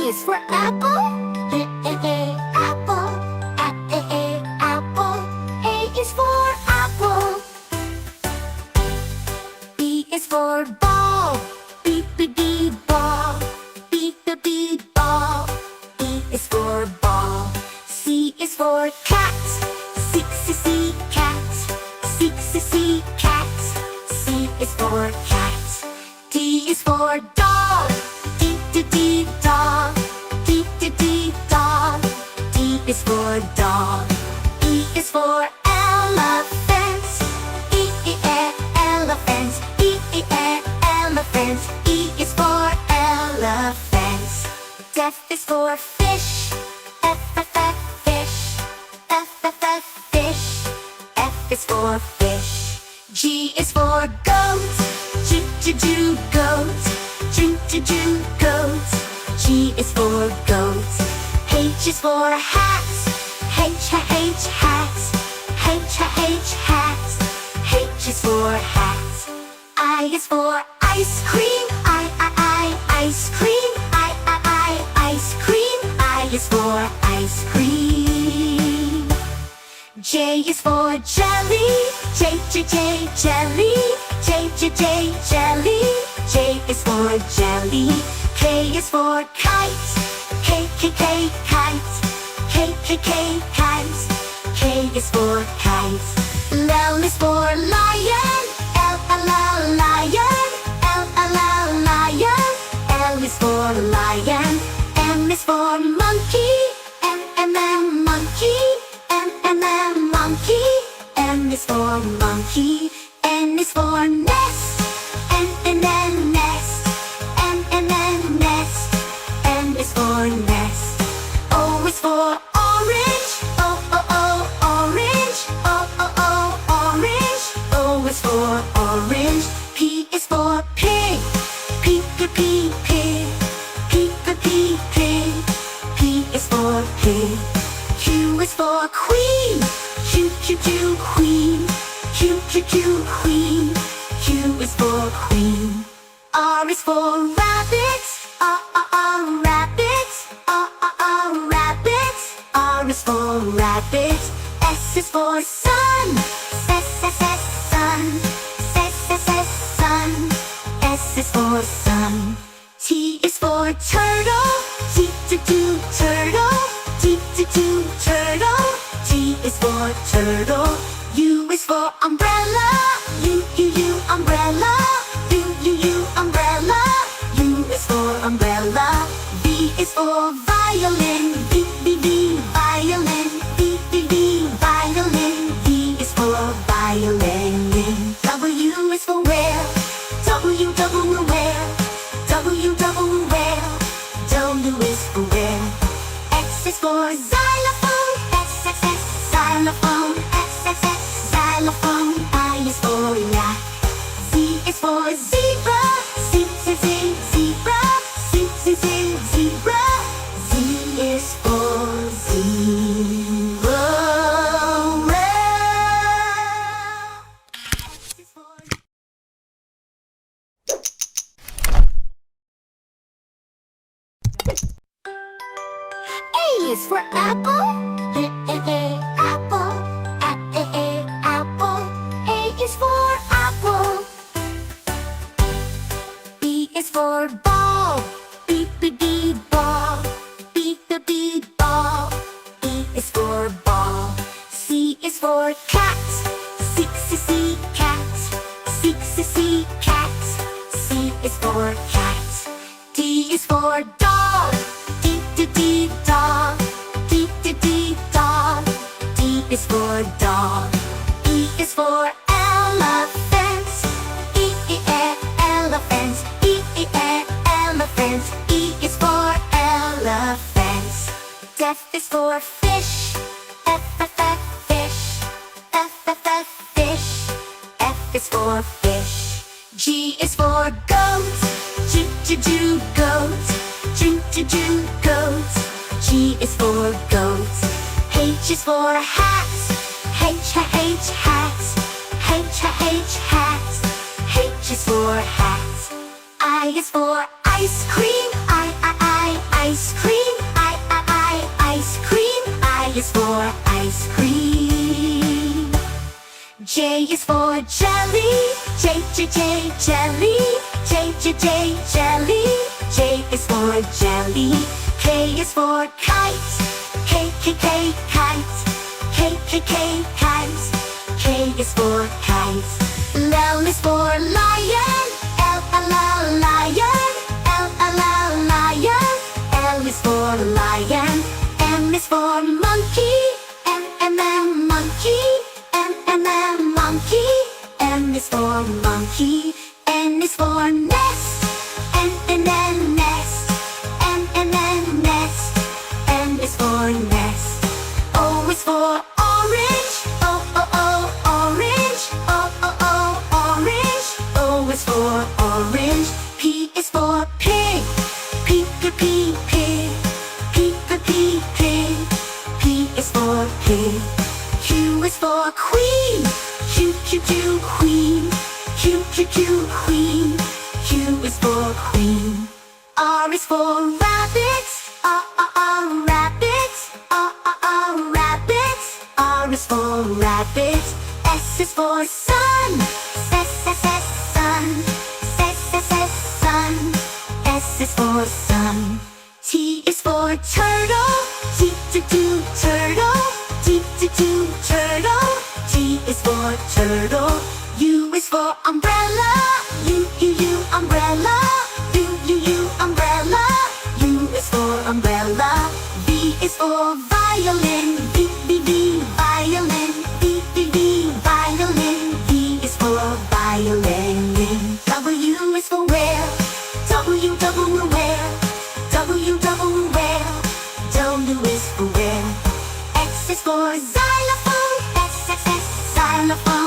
is for apple. Apple. Apple. A is for apple. B is for ball. B ball. B ball. E is for ball. C is for cat. C cat. C cat. C is for cat. D is for dog. D dog. D dog. D is for dog. E is for elephant. Elephant. Elephant. E is for elephant. F is for fish. Fish. Fish. F is for fish. G is for goat. Goat. Goat. G is for goat. H is for hat. Hat. H is for hat. I is for ice cream. Ice cream. Ice cream. I is for ice cream. J is for jelly. Jelly. Jelly. J is for jelly. K is for kite. Kite. K is for kite. L is for lion. Lion. L is for lion. M is for monkey. Monkey. Monkey. M is for monkey. N is for nest. Nest. Nest. N is for nest. O is for orange. Orange. Orange. O is for orange. P is for pig. Pig. P is for pig. Q is for queen. Queen. Queen. Q is for queen. R is for rabbit. Rabbit. Rabbit. R is for rabbit. S is for sun. Sun. Sun. S is for sun. T is for turtle. Turtle. Turtle. T is for turtle. U is for umbrella. Umbrella. Umbrella. U is for umbrella. V is for violin. Violin. Violin. V is for violin. W is for whale. Whale. Whale. W is for whale. X is for xylophone. Xylophone. Xylophone. I is for yak. Z is for zebra. Zebra. Zebra. Z is for zebra. A is for apple. Apple. Apple. A is for apple. B is for ball. B ball. B ball. E is for ball. C is for cat. C cat. C cat. C is for cat. D is for dog. D dog. D dog. D is for dog. E is for elephant. Elephant. Elephant. E is for elephant. F is for fish. Fish. Fish. F is for fish. G is for goat. Goat. Goat. G is for goat. H is for hat. Hat. H is for hat. I is for ice cream. Ice for jelly. J, J, J, jelly. J, J, J, jelly. J is for jelly. K is for kite. K, K, K, kite. K, K, K, kite. K is for kite. L is for lion. L, L, L, lion. L, L, L, lion. L is for lion. M is for monkey. M, M, M, monkey. M, M, M, monkey. M is for monkey. N is for nest. N, N, N, nest. N, N, N, nest. N is for nest. O is for orange. O, O, O, orange. O, O, O, orange. O is for orange. P is for pig. P, P, P, pig. P, P, P, pig. P is for pig. Q is for queen. Q, Q, Q, queen. Q, Q, Q, queen. Q is for queen. R is for rabbit. R, R, R, rabbit. R, R, R, rabbit. R is for rabbit. S is for sun. S, S, S, sun. S, S, S, sun. S is for sun. T is for turtle. T, T, T, turtle. T, T, T, turtle. T is for turtle. U is for umbrella. U, U, U, umbrella. U, U, U, umbrella. U is for umbrella. V is for violin. V, V, V, violin. V, V, V, violin. V is for violin. W is for whale. W, W, whale. W, W, whale. W is for whale. X is for xylophone. X, X, X, xylophone.